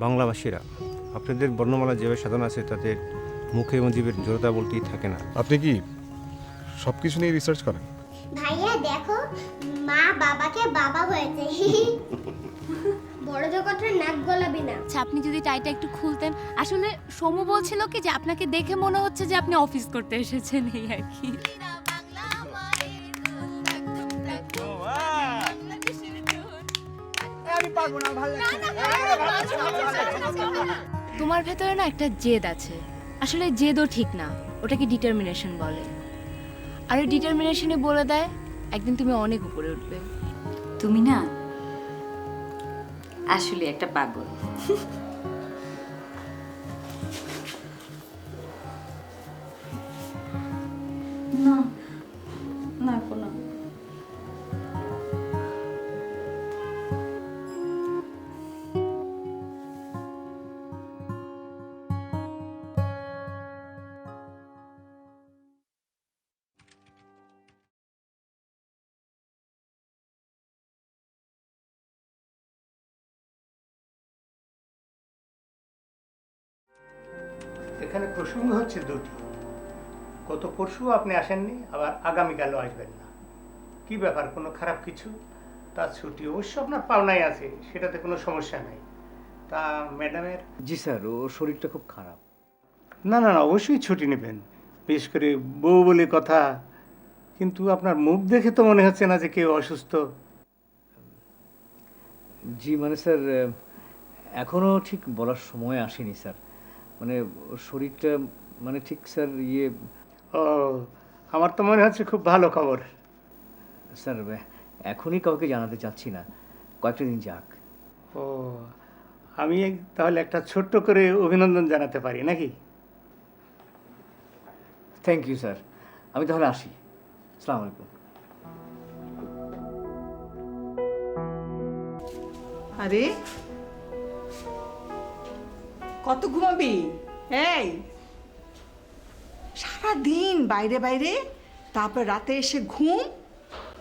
বাংলাভাষীরা আপনাদের বর্ণমালা যেভাবে সাজানো আছে তাতে মুখে এবং জীবের জড়তা বলতেই থাকে না। আপনি কি সব কিছু নিয়ে রিসার্চ করেন? ভাইয়া দেখো, মা বাবাকে বাবা হয়েছে। বড় জগতের নাক গলাবি না। আচ্ছা, আপনি যদি টাইটা একটু খুলতেন। আসলে সমু বলছিল কি যে আপনাকে দেখে মনে হচ্ছে যে আপনি অফিস করতে এসেছেন, এই আর কি। তোমার ভেতরে না একটা জেদ আছে। আসলে জেদও ঠিক না, ওটাকে ডিটারমিনেশন বলে। আর ওই ডিটারমিনেশনে বলে দেয় একদিন তুমি অনেক উপরে উঠবে। তুমি না আসলে একটা পাগল। না না কোনো এখানে প্রসঙ্গ হচ্ছে দুটি। গত পরশু আপনি আসেননি, আবার আগামীকালও আসবেন না। কি ব্যাপার, কোনো খারাপ কিছু? তার ছুটি অবশ্য আপনার পাওনাই আছে, সেটাতে কোনো সমস্যা নাই। তা ম্যাডামের? জি স্যার, ওর শরীরটা খুব খারাপ। না না না, অবশ্যই ছুটি নেবেন, বিশেষ করে বউ বলে কথা। কিন্তু আপনার মুখ দেখে তো মনে হচ্ছে না যে কেউ অসুস্থ। জি মানে স্যার, এখনও ঠিক বলার সময় আসেনি স্যার। মানে ওর শরীরটা মানে ঠিক স্যার ও, আমার তো মনে হচ্ছে খুব ভালো খবর। স্যার এখনই কাউকে জানাতে চাচ্ছি না, কয়েকটা দিন যাক। ও, আমি তাহলে একটা ছোট্ট করে অভিনন্দন জানাতে পারি নাকি? থ্যাংক ইউ স্যার, আমি তাহলে আসি। আসসালামু আলাইকুম। আরে কত ঘুমাবি? এই সারাদিন বাইরে বাইরে, তারপর রাতে এসে ঘুম,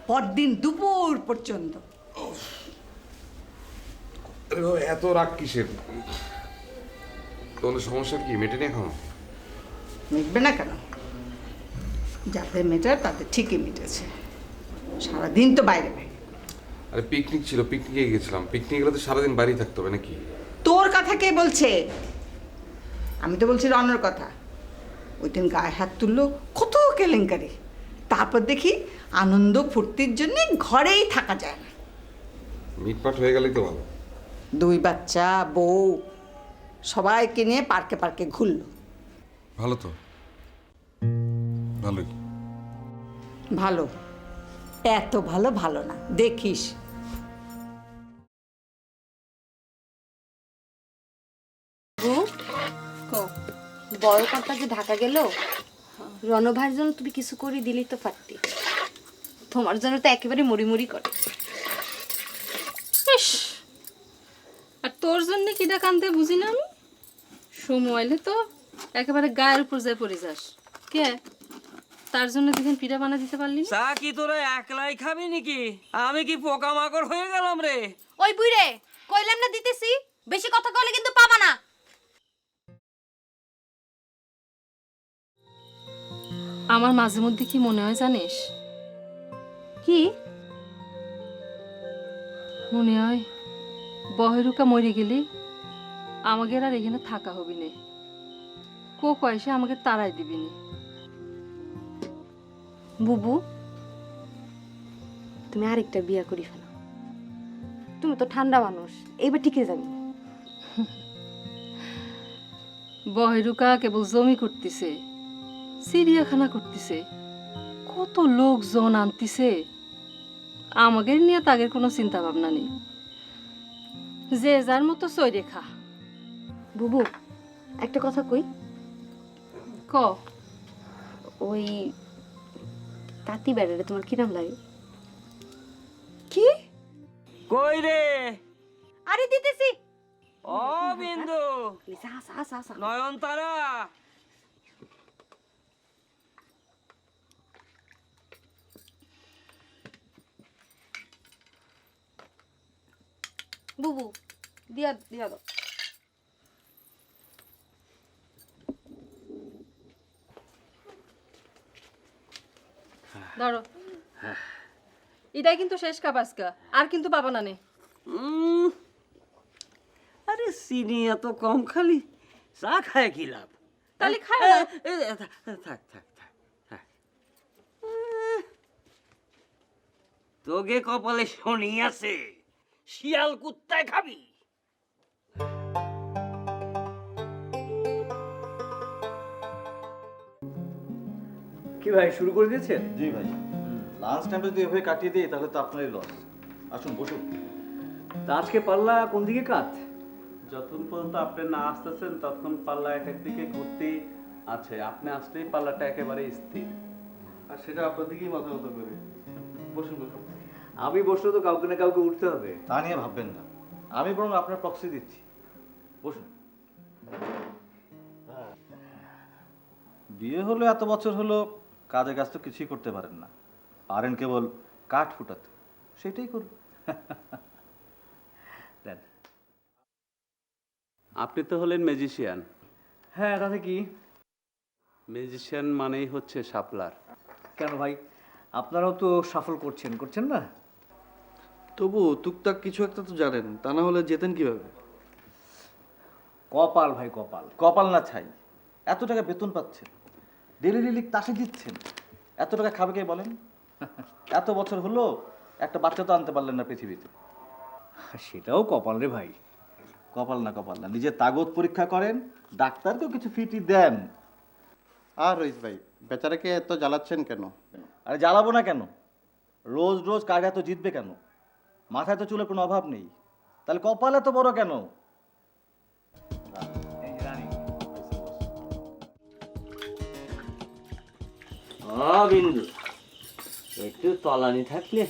পরদিন দুপুর পর্যন্ত। আরে বাবা, এত রাগ কিসের? তোমাদের সমস্যা কি মেটেনি এখনো? মিটবে না কেন? যাদের মেটার তাদের ঠিকই মিটেছে। সারাদিন তো বাইরে বাইরে। আরে পিকনিক ছিল, পিকনিকে গেছিলাম। পিকনিক গেলে তো সারাদিন বাড়ি থাকতে হবে নাকি? তোর কথা কে বলছে? আমি তো বলছি রনর কথা। ওই দিন গায়ে হাত তুললো, কত কেলেঙ্কারি। তারপর দেখি আনন্দ ফুর্তির জন্য ঘরেই থাকা যায় না। মিটপাট হয়ে গেলেই তো ভালো। 2 বাচ্চা, বউ, সবাইকে নিয়ে পার্কে পার্কে ঘুরলো। ভালো তো, ভালোই। ভালো? এত ভালো ভালো না, দেখিস। বড় কর্তা যে ঢাকা গেল, রণভাইয়ের জন্য তুমি কিছু করে দিলেই তো পারতি। তোমার জন্য তো একেবারে মুড়ি মুড়ি করে। ইস, আর তোর জন্য কি কান্দে বুঝি না আমি। সময় এলে তো একেবারে গায়ের উপর যায় পড়ে যাস। কে তার জন্য দুদিন পিঠা বানা দিতে পারলি না? চা কি তোরা একলাই খাবি নাকি? আমি কি পোকামাকড় হয়ে গেলাম রে? ওই বুইরে কইলাম না দিতেছি, বেশি কথা কইলে কিন্তু পাবা না। আমার মাঝে মধ্যে কি মনে হয় জানিস? কি মনে হয় বহেরুকা মরে গেলে আমাকে আর এখানে থাকা হবি না। কয়সে আমাকে তাড়াই দিবি না। বুবু, তুমি আরেকটা বিয়া করি ফেলো। তুমি তো ঠান্ডা মানুষ, এইবার টিকে যাবে। বহেরুকা কেবল জমি করতেছে, চিড়িয়াখানা করতেছে, কত লোকজন আনতিছে। আমাদের নিয়ে তাদের কোনো চিন্তা ভাবনা নেই। যে যার মতো চই রেখা। বুবু, একটা কথা কই। ক। ওই তাঁতি বেড়ারে তোমার কি নাম লাগে? কি? কই রে? আরে দিতেছি। ও বিন্দু, নয়নতারা, বুবু দিয়া দিয়া দাও। ধরো, এটাই কিন্তু শেষ কাপ আজকা, আর কিন্তু পাবা না নে। আরে চিনি এত কম খালি চা খায় কি লাভ? তাহলে খায় না। থাক থাক থাক থাক। তোকে কপালে শনি আছে, শিয়াল কুত্তায় খাবি। কি ভাই শুরু করে দিয়েছেন? জি ভাই, লাঞ্চ টাইমটা যদি এভাবে কাটিয়ে দিই তাহলে তো আপনারই লস। আসুন বসুন। তা আজকে পাল্লা কোন দিকে কাত? যতক্ষণ পর্যন্ত আপনি না আসতেছেন ততক্ষণ পাল্লা এক দিকে ঘুরতে আছে, আপনি আসলেই পাল্লাটা একেবারে স্থির। আর সেটা আপনার দিকেই মাথা মতো করে। বসুন বসুন। আমি বসলে তো কাউকে না কাউকে উঠতে হবে। তা নিয়ে ভাববেন না, আমি বরং আপনার প্রক্সি দিচ্ছি। বসুন। বিয়ে হলো এত বছর হলো, কাজে কাজ তো কিছুই করতে পারেন না, পারেন কেবল কাঠ ফুটাতে, সেটাই করুন। দেন। আপনি তো হলেন ম্যাজিশিয়ান। হ্যাঁ, তাতে কি? ম্যাজিশিয়ান মানেই হচ্ছে সাপলার। কেন ভাই, আপনারাও তো সফল করছেন না? তবু টুকটাক কিছু একটা তো জানেন, তা না হলে যেতেন কিভাবে? কপাল ভাই, কপাল। কপাল না ছাই, এত টাকা বেতন পাচ্ছেন, ডেলি ডেলি তাসে দিচ্ছেন, এত টাকা খাবে কে বলেন? এত বছর হলো একটা বাচ্চা তো আনতে পারলেন না পৃথিবীতে। সেটাও কপাল রে ভাই। কপাল না, নিজের তাগত পরীক্ষা করেন, ডাক্তারকেও কিছু ফিটি দেন। আর রইস ভাই, বেচারাকে এত জ্বালাচ্ছেন কেন? আরে জ্বালাবো না কেন, রোজ রোজ কাজ এত জিতবে কেন? মাথায় তো চুলের কোনো অভাব নেই, তাহলে কপাল এত বড় কেন? বিন্দু, একটু তলানি থাকলে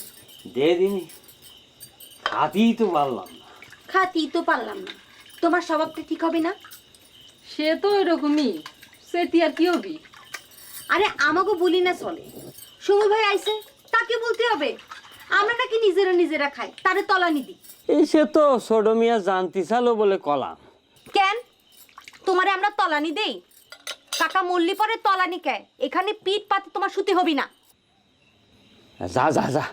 দে দিনি, খাতেই তো পারলাম না। খাতি তো পারলাম না, তোমার স্বভাবটা ঠিক হবে না। সে তো এরকমই, সেটি আর কি হবি? আরে আমাকে বলি না চলে, সমু ভাই আইছে তাকে বলতে হবে। আমরা নাকি নিজেরা খাই, তারে তলানি দিই। এসে তো সোডমিয়া জানতে চালো বলে কলাম। কেন তোমারে আমরা তলানি দেই? কাকা মল্লি পরে তলানি কে? এখানে পিঠ পাতে তোমার শুতে হবি না। যা যা যা,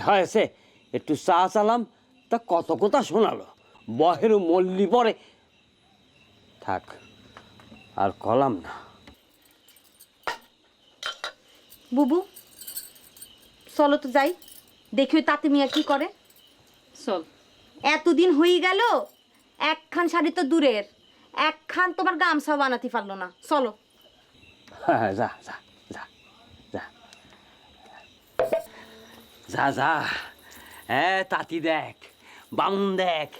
হয়েছে, একটু চা চালাম তা কত কথা শোনালো, বহের মল্লি পরে। থাক, আর কলাম না। বুবু চলো তো যাই, দেখি ওই তাতে মিয়া কি করে। চল। এতদিন হয়ে গেল, একখান শাড়ি তো দূরের, একখান তোমার গামছা বানাতে পারলো না। চলো। হ্যাঁ, যা যা যা যা যা যা। হ্যাঁ, তাঁতি দেখ, বামুন দেখ,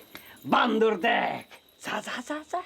বান্দর দেখ, যা যা যা যা।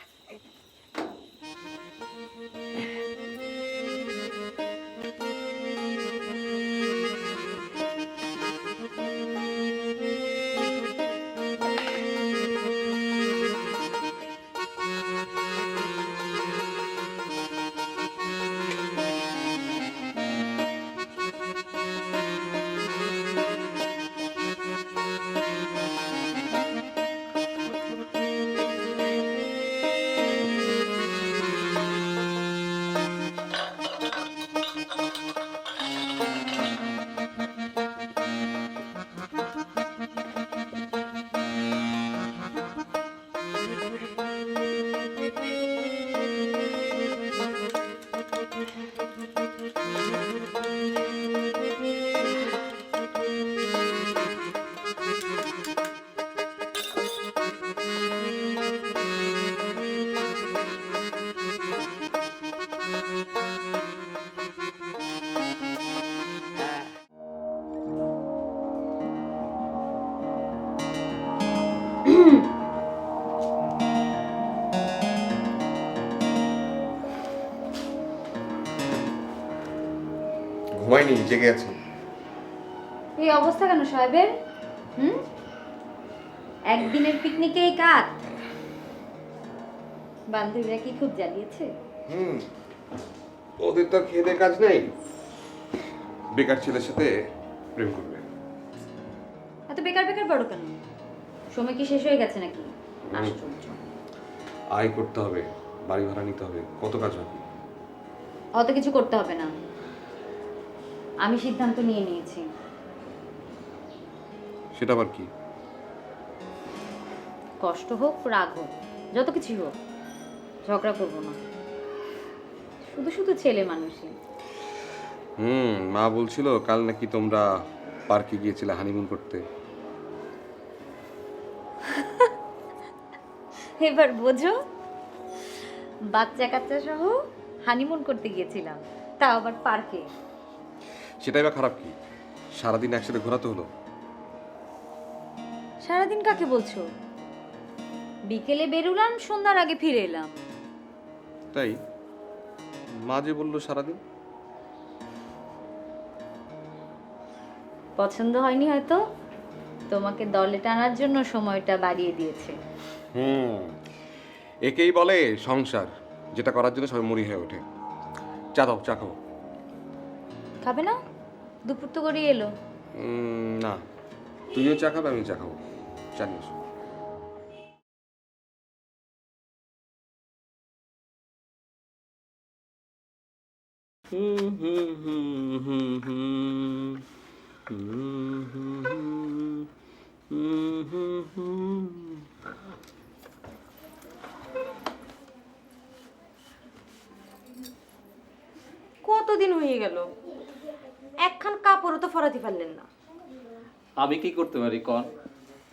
ঘুমাইনি, জেগে আছি। এই অবস্থা কেন সাহেবের? একদিনের পিকনিকে এই কাজ? বান্ধবীরা কি খুব জ্বালিয়েছে? ওদের তো খেয়ে দেয়ে কাজ নেই, বেকার ছেলের সাথে প্রেম করবে। এত বেকার বড় কেন? সময় কি শেষ হয়ে গেছে নাকি? আশ্চর্য। আয় করতে হবে, বাড়ি ভাড়া নিতে হবে, কত কাজ হবে। অত কিছু করতে হবে না, আমি সিদ্ধান্ত নিয়ে নিয়েছি। সেটা আবার কি? কষ্ট হোক রাগ হোক যত কিছুই হোক ঝগড়া করবো না, শুধু শুধু ছেলে মানুষই। মা বলছিল কাল নাকি তোমরা পার্কে গিয়েছিলে হানিমুন করতে। এবার বোঝো, বাচ্চা কাচ্চা সহ হানিমুন করতে গিয়েছিলাম, তাও আবার পার্কে। সেটাই বা খারাপ কি? সারাদিন একসাথে ঘোরাতে হলো। সারাদিন কাকে বলছো? বিকেলে বেরুলাম, সন্ধ্যার আগে ফিরে এলাম। তাই মা যে বললো সারাদিন। পছন্দ হয়নি হয়তো, তোমাকে দলে টানার জন্য সময়টা বাড়িয়ে দিয়েছে। একেই বলে সংসার, যেটা করার জন্য সবাই মরি হয়ে ওঠে। চা দাও, চা খাবো। খাবে না? দুপুর তো গড়িয়ে এলো। না, তুমিও চা খাবে, আমি চা খাবো। চা নিয়ে এসো। কতদিন হয়ে গেল, একখান কাপড়ও তো ফরাতে পারলেন না। আমি কি করতে পারি কন?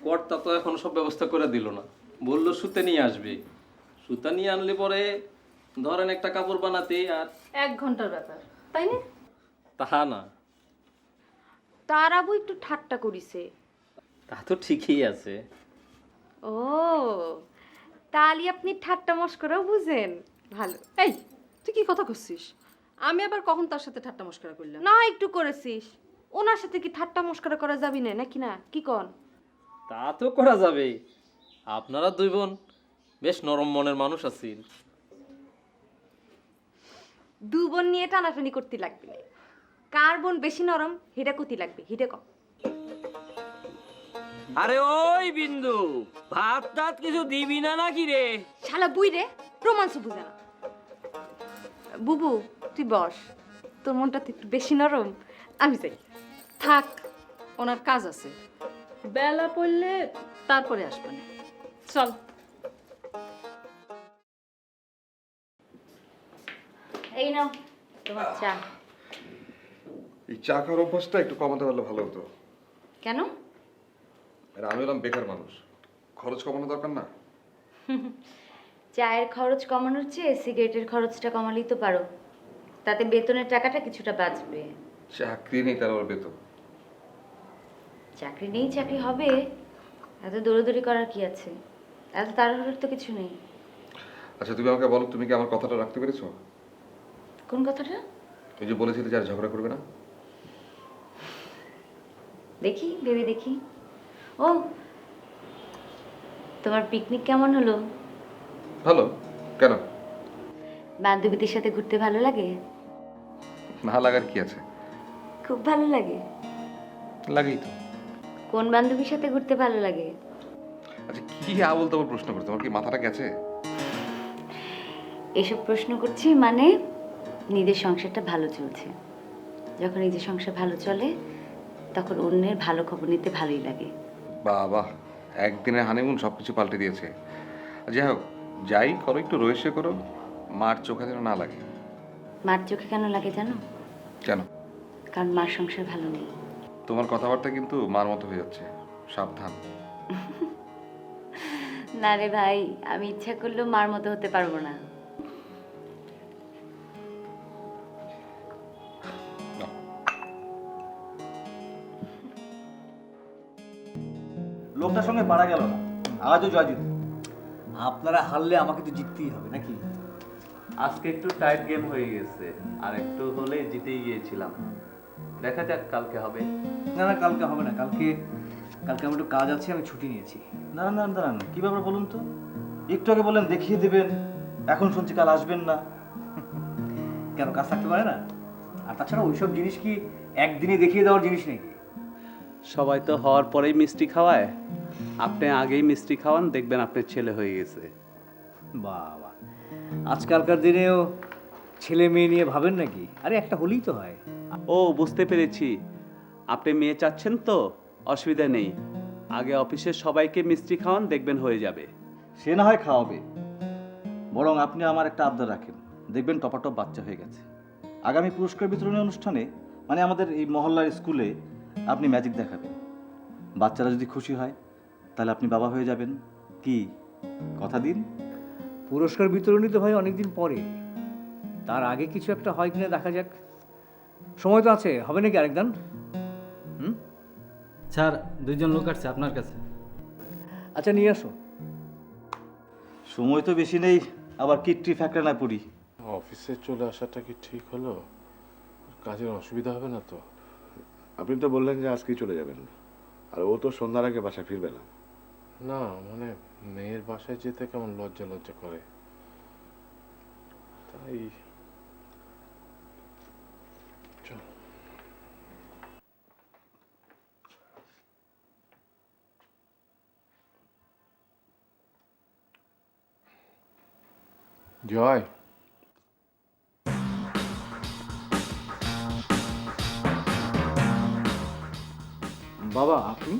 কর্তা তো এখন সব ব্যবস্থা করে দিল না, বললো সুতা নিয়ে আসবে। সুতা নিয়ে আনলে পরে ধরেন একটা কাপড় বানাতে আর 1 ঘন্টার ব্যাপার, তাই না? তাহা না। তার আবু একটু ঠাট্টা করিছে। তা তো ঠিকই আছে। ও, তাহলে আপনি ঠাট্টা মস্করাও বুঝেন, ভালো। এই তুই কি কথা করছিস? আমি আবার কখন তার সাথে ঠাট্টা মশকরা করলাম? না, একটু করেছিস। ওনার সাথে কি ঠাট্টা মস্করা করা যাবি না নাকি? না কি কন? তা তো করা যাবে। আপনারা দুই বোন বেশ নরম মনের মানুষ আছেন। দু বোন নিয়ে টানাটানি করতে লাগবে না। কার বোন বেশি নরম হিটা কুতি লাগবে, হিটে কম। আরে ওই বিন্দু, ভাত টাত কিছু দিবি না নাকি রে? শালা বুই রে, রোমান্স বুঝে না। বুবু তুই বস, তোর মনটা তো একটু বেশি নরম, আমি যাই। থাক, ওনার কাজ আছে, বেলা পড়লে তারপরে আসবে না। চল। এই নাও তোমার চা। এই চা খাওয়ার অভ্যাসটা একটু কমাতে পারলে ভালো হতো। কেন? আর আমি হলাম বেকার মানুষ, খরচ কমানো দরকার না? চায়ের খরচ কমানোর চেয়ে সিগারেটের খরচটা কমালেই তো পারো, তাতে বেতনের টাকাটা কিছুটা বাঁচবে। চাকরি নেই তার আবার বেতন? চাকরি নেই, চাকরি হবে। এত দৌড়াদৌড়ি করার কি আছে? এত তাড়াহুড়োর তো কিছু নেই। আচ্ছা তুমি আমাকে বলো, তুমি কি আমার কথাটা রাখতে পেরেছো? কোন কথাটা? এই যে বলেছিলে যে আর ঝগড়া করবে না। দেখি, ভেবে দেখি। ও, তোমার পিকনিক কেমন হলো? ভালো। কেন? বান্ধবীদের সাথে ঘুরতে ভালো লাগে? না লাগার কি আছে? খুব ভালো লাগে। লাগেই তো। কোন বান্ধবীর সাথে ঘুরতে ভালো লাগে? আচ্ছা কি আবল তাবল প্রশ্ন করছো, তোমার কি মাথাটা গেছে? এসব প্রশ্ন করছি মানে নিজের সংসারটা ভালো চলছে। যখন নিজের সংসার ভালো চলে তখন অন্যের ভালো খবর নিতে ভালোই লাগে। বাহ, একদিনের হানিমুন সবকিছু পাল্টে দিয়েছে। যাই হোক, যাই করো একটু রয়েছে করো, মার চোখে যেন না লাগে। মার চোখে কেন লাগে জানো? কেন? কারণ মার সংসার ভালো নেই। তোমার কথাবার্তা কিন্তু মার মতো হয়ে যাচ্ছে, সাবধান। না রে ভাই, আমি ইচ্ছা করলেও মার মতো হতে পারবো না। লোকটার সঙ্গে পারা গেল না, আজও জয় জিত। আপনারা হারলে আমাকে তো জিততেই হবে নাকি? আজকে একটু টাইট গেম হয়ে গেছে, আর একটু হলে জিতেই গিয়েছিলাম। দেখা যাক কালকে হবে। না না, কালকে হবে না। কালকে আমার একটু কাজ আছে, আমি ছুটি নিয়েছি। দাঁড়ান দাঁড়ান দাঁড়ান, কি ব্যাপার বলুন তো? একটু আগে বললেন দেখিয়ে দেবেন, এখন শুনছি কাল আসবেন না। কেন, কাজ থাকতে পারে না? আর তাছাড়া ওইসব জিনিস কি একদিনে দেখিয়ে দেওয়ার জিনিস নাকি? সবাই তো হওয়ার পরেই মিষ্টি খাওয়ায়, আপনি আগেই মিষ্টি খাওয়ান, দেখবেন আপনার ছেলে হয়ে গেছে। বাবা, আজকালকার দিনেও ছেলে মেয়ে নিয়ে ভাবেন নাকি? আরে একটা হলেই তো হয়। ও বুঝতে পেরেছি, আপনি মেয়ে চাচ্ছেন তো, অসুবিধা নেই। আগে অফিসের সবাইকে মিষ্টি খাওয়ান, দেখবেন হয়ে যাবে। সে না হয় খাওয়াবে, বরং আপনি আমার একটা আবদার রাখেন, দেখবেন টপাটপ বাচ্চা হয়ে গেছে। আগামী পুরস্কার বিতরণী অনুষ্ঠানে, মানে আমাদের এই মহল্লার স্কুলে আপনি ম্যাজিক দেখাবেন। বাচ্চারা যদি খুশি হয় তাহলে আপনি বাবা হয়ে যাবেন। কি কথা দিন? পুরস্কার বিতরণী তো ভাই অনেকদিন পরে, তার আগে কিছু একটা হয় কিনা দেখা যাক। সময় তো আছে, হবে নাকি আরেকদিন? স্যার, 2 জন লোক আসছে আপনার কাছে। আচ্ছা, নিয়ে আসো। সময় তো বেশি নেই, আবার কিট্টি ফ্যাক্টরি না পড়ি। অফিসে চলে আসাটা কি ঠিক হলো? কাজের অসুবিধা হবে না তো? আপনি তো বললেন যে আজকেই চলে যাবেন, আর ও তো সন্ধ্যার আগে বাসায় ফিরবে না। না মানে মেয়ের বাসায় যেতে কেমন লজ্জা লজ্জা করে, তাই চল। জয়, বাবা আপনি?